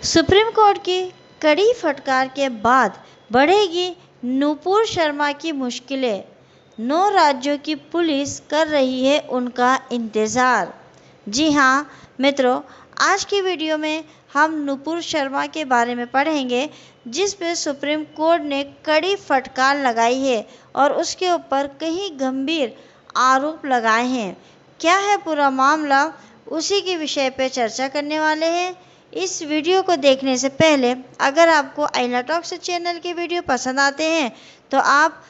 Supreme court की कड़ी फटकार के बाद बढ़ेगी नुपुर शर्मा की मुश्किलें। 9 राज्यों की पुलिस कर रही है उनका इंतजार। जी हाँ मित्रों, आज की वीडियो में हम नुपुर शर्मा के बारे में पढ़ेंगे, जिस पे सुप्रीम कोर्ट ने कड़ी फटकार लगाई है और उसके ऊपर कई गंभीर आरोप लगाए हैं। क्या है पूरा मामला, उसी के विषय पे चर्चा करने वाले हैं। इस वीडियो को देखने से पहले अगर आपको आईना टॉक्स चैनल के वीडियो पसंद आते हैं तो आप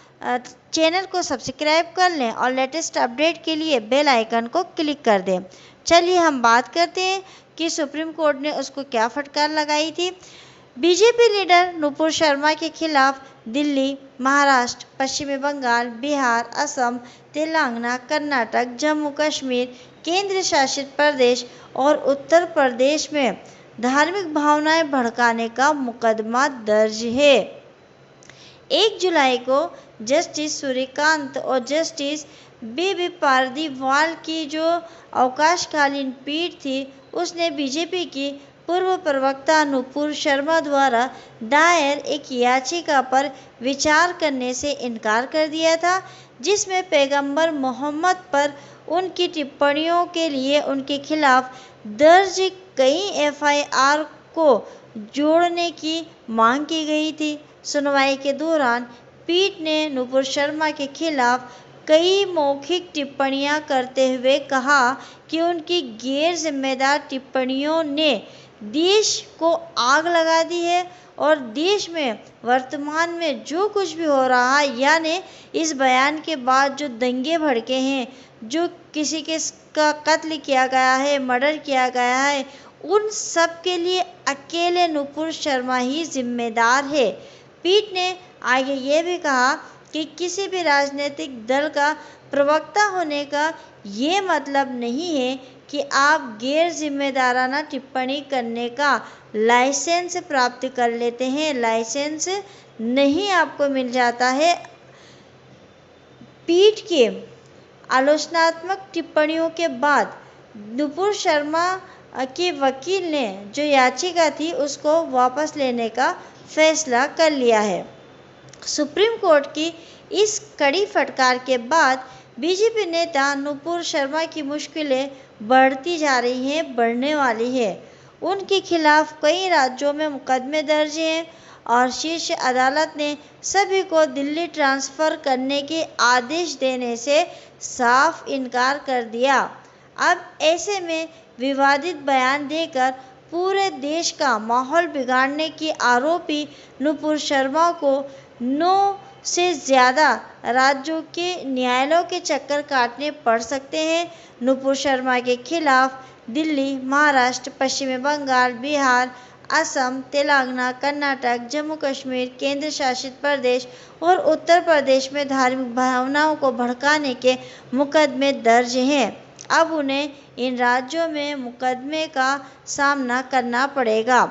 चैनल को सब्सक्राइब कर लें और लेटेस्ट अपडेट के लिए बेल आइकन को क्लिक कर दें। चलिए हम बात करते हैं कि सुप्रीम कोर्ट ने उसको क्या फटकार लगाई थी। बीजेपी लीडर नुपुर शर्मा के खिलाफ दिल्ली, महाराष्ट्र, पश्चिमी बंगाल, बिहार, असम, तेलंगाना, कर्नाटक, जम्मू कश्मीर, केंद्र शासित प्रदेश और उत्तर प्रदेश में धार्मिक भावनाएं भड़काने का मुकदमा दर्ज है। 1 जुलाई को जस्टिस सूर्यकांत और जस्टिस बी पारदीवाल की जो अवकाशकालीन पीठ थी, उसने बीजेपी की पूर्व प्रवक्ता नुपुर शर्मा द्वारा दायर एक याचिका पर विचार करने से इनकार कर दिया था, जिसमें पैगंबर मोहम्मद पर उनकी टिप्पणियों के लिए उनके खिलाफ दर्ज कई एफआईआर को जोड़ने की मांग की गई थी। सुनवाई के दौरान पीठ ने नुपुर शर्मा के खिलाफ कई मौखिक टिप्पणियां करते हुए कहा कि उनकी गैर जिम्मेदार टिप्पणियों ने देश को आग लगा दी है और देश में वर्तमान में जो कुछ भी हो रहा है, यानी इस बयान के बाद जो दंगे भड़के हैं, जो किसी का कत्ल किया गया है, मर्डर किया गया है, उन सब के लिए अकेले नुपुर शर्मा ही जिम्मेदार है। पीठ ने आगे ये भी कहा कि किसी भी राजनीतिक दल का प्रवक्ता होने का ये मतलब नहीं है कि आप गैर जिम्मेदाराना टिप्पणी करने का लाइसेंस प्राप्त कर लेते हैं। लाइसेंस नहीं आपको मिल जाता है। पीठ के आलोचनात्मक टिप्पणियों के बाद नुपुर शर्मा के वकील ने जो याचिका थी उसको वापस लेने का फैसला कर लिया है। सुप्रीम कोर्ट की इस कड़ी फटकार के बाद बीजेपी नेता नुपुर शर्मा की मुश्किलें बढ़ती जा रही हैं, बढ़ने वाली है। उनके खिलाफ कई राज्यों में मुकदमे दर्ज हैं और शीर्ष अदालत ने सभी को दिल्ली ट्रांसफ़र करने के आदेश देने से साफ इनकार कर दिया। अब ऐसे में विवादित बयान देकर पूरे देश का माहौल बिगाड़ने की आरोपी नुपुर शर्मा को 9 से ज़्यादा राज्यों के न्यायालयों के चक्कर काटने पड़ सकते हैं। नुपुर शर्मा के खिलाफ दिल्ली, महाराष्ट्र, पश्चिमी बंगाल, बिहार, असम, तेलंगाना, कर्नाटक, जम्मू कश्मीर, केंद्र शासित प्रदेश और उत्तर प्रदेश में धार्मिक भावनाओं को भड़काने के मुकदमे दर्ज हैं। अब उन्हें इन राज्यों में मुकदमे का सामना करना पड़ेगा।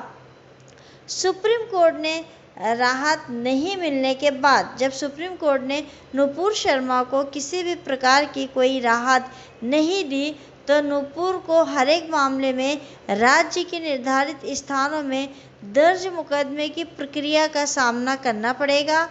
सुप्रीम कोर्ट ने राहत नहीं मिलने के बाद, जब सुप्रीम कोर्ट ने नुपुर शर्मा को किसी भी प्रकार की कोई राहत नहीं दी, तो नुपुर को हर एक मामले में राज्य के निर्धारित स्थानों में दर्ज मुकदमे की प्रक्रिया का सामना करना पड़ेगा।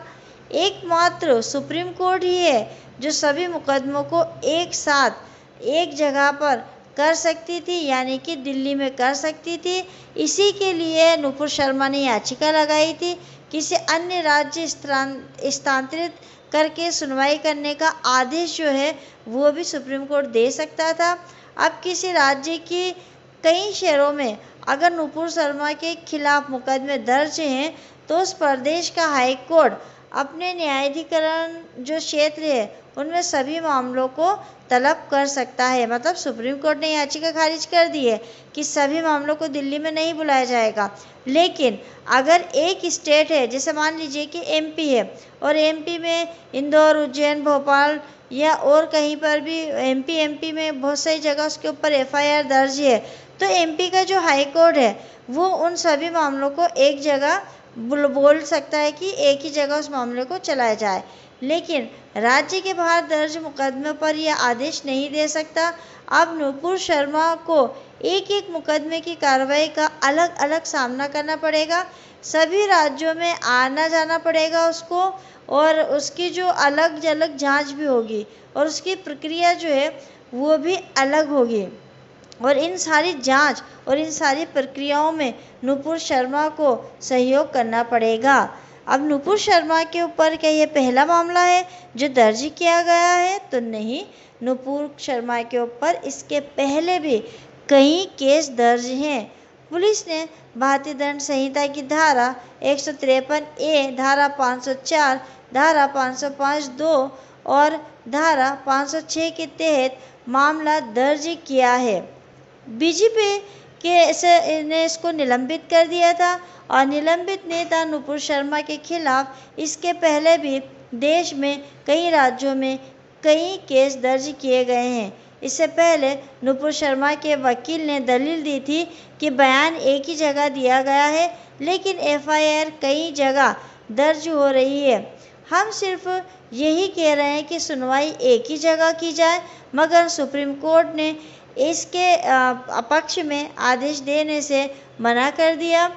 एकमात्र सुप्रीम कोर्ट ही है जो सभी मुकदमों को एक साथ एक जगह पर कर सकती थी, यानी कि दिल्ली में कर सकती थी। इसी के लिए नुपुर शर्मा ने याचिका लगाई थी। किसी अन्य राज्य स्थानांतरित करके सुनवाई करने का आदेश जो है वो भी सुप्रीम कोर्ट दे सकता था। अब किसी राज्य के कई शहरों में अगर नुपुर शर्मा के खिलाफ मुकदमे दर्ज हैं तो उस प्रदेश का हाई कोर्ट अपने न्यायाधिकरण जो क्षेत्र है उनमें सभी मामलों को तलब कर सकता है। मतलब सुप्रीम कोर्ट ने याचिका खारिज कर दी है कि सभी मामलों को दिल्ली में नहीं बुलाया जाएगा। लेकिन अगर एक स्टेट है, जैसे मान लीजिए कि एमपी है और एमपी में इंदौर, उज्जैन, भोपाल या और कहीं पर भी एमपी में बहुत सारी जगह उसके ऊपर एफआईआर दर्ज है, तो एमपी का जो हाई कोर्ट है वो उन सभी मामलों को एक जगह बोल सकता है कि एक ही जगह उस मामले को चलाया जाए। लेकिन राज्य के बाहर दर्ज मुकदमे पर यह आदेश नहीं दे सकता। अब नुपुर शर्मा को एक एक मुकदमे की कार्रवाई का अलग अलग सामना करना पड़ेगा। सभी राज्यों में आना जाना पड़ेगा उसको, और उसकी जो अलग अलग जांच भी होगी और उसकी प्रक्रिया जो है वो भी अलग होगी। और इन सारी जांच और इन सारी प्रक्रियाओं में नुपुर शर्मा को सहयोग करना पड़ेगा। अब नुपुर शर्मा के ऊपर क्या ये पहला मामला है जो दर्ज किया गया है? तो नहीं, नुपुर शर्मा के ऊपर इसके पहले भी कई केस दर्ज हैं। पुलिस ने भारतीय दंड संहिता की धारा 153A, धारा 504, धारा 505(2) और धारा 506 के तहत मामला दर्ज किया है। बीजेपी ने इसको निलंबित कर दिया था और निलंबित नेता नुपुर शर्मा के खिलाफ इसके पहले भी देश में कई राज्यों में कई केस दर्ज किए गए हैं। इससे पहले नुपुर शर्मा के वकील ने दलील दी थी कि बयान एक ही जगह दिया गया है, लेकिन FIR कई जगह दर्ज हो रही है। हम सिर्फ यही कह रहे हैं कि सुनवाई एक ही जगह की जाए, मगर सुप्रीम कोर्ट ने इसके पक्ष में आदेश देने से मना कर दिया,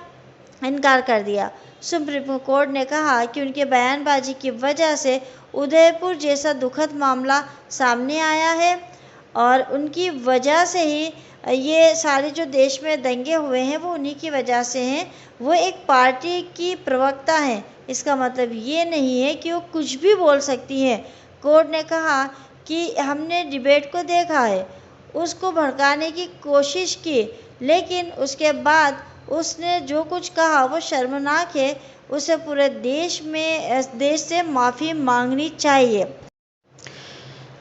इनकार कर दिया। सुप्रीम कोर्ट ने कहा कि उनके बयानबाजी की वजह से उदयपुर जैसा दुखद मामला सामने आया है और उनकी वजह से ही ये सारे जो देश में दंगे हुए हैं वो उन्हीं की वजह से हैं। वो एक पार्टी की प्रवक्ता हैं, इसका मतलब ये नहीं है कि वो कुछ भी बोल सकती हैं। कोर्ट ने कहा कि हमने डिबेट को देखा है, उसको भड़काने की कोशिश की, लेकिन उसके बाद उसने जो कुछ कहा वो शर्मनाक है। उसे पूरे देश से माफ़ी मांगनी चाहिए।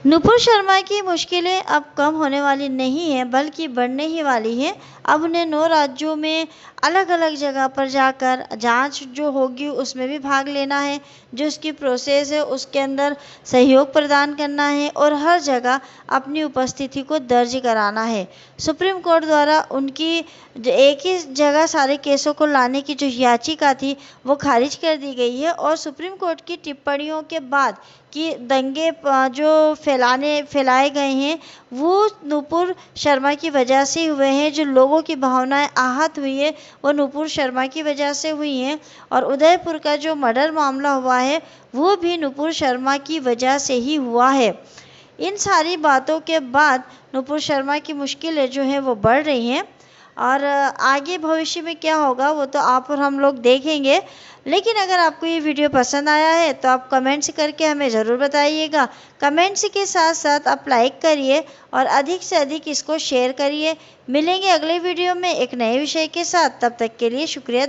नुपुर शर्मा की मुश्किलें अब कम होने वाली नहीं हैं, बल्कि बढ़ने ही वाली हैं। अब उन्हें 9 राज्यों में अलग अलग जगह पर जाकर जांच जो होगी उसमें भी भाग लेना है। जो उसकी प्रोसेस है उसके अंदर सहयोग प्रदान करना है और हर जगह अपनी उपस्थिति को दर्ज कराना है। सुप्रीम कोर्ट द्वारा उनकी एक ही जगह सारे केसों को लाने की जो याचिका थी वो खारिज कर दी गई है। और सुप्रीम कोर्ट की टिप्पणियों के बाद कि दंगे जो फैलाए गए हैं वो नुपुर शर्मा की वजह से हुए हैं, जो लोगों की भावनाएं आहत हुई है वो नुपुर शर्मा की वजह से हुई हैं, और उदयपुर का जो मर्डर मामला हुआ है वो भी नुपुर शर्मा की वजह से ही हुआ है। इन सारी बातों के बाद नुपुर शर्मा की मुश्किलें जो हैं वो बढ़ रही हैं, और आगे भविष्य में क्या होगा वो तो आप और हम लोग देखेंगे। लेकिन अगर आपको ये वीडियो पसंद आया है तो आप कमेंट्स करके हमें ज़रूर बताइएगा। कमेंट्स के साथ साथ आप लाइक करिए और अधिक से अधिक इसको शेयर करिए। मिलेंगे अगले वीडियो में एक नए विषय के साथ, तब तक के लिए शुक्रिया।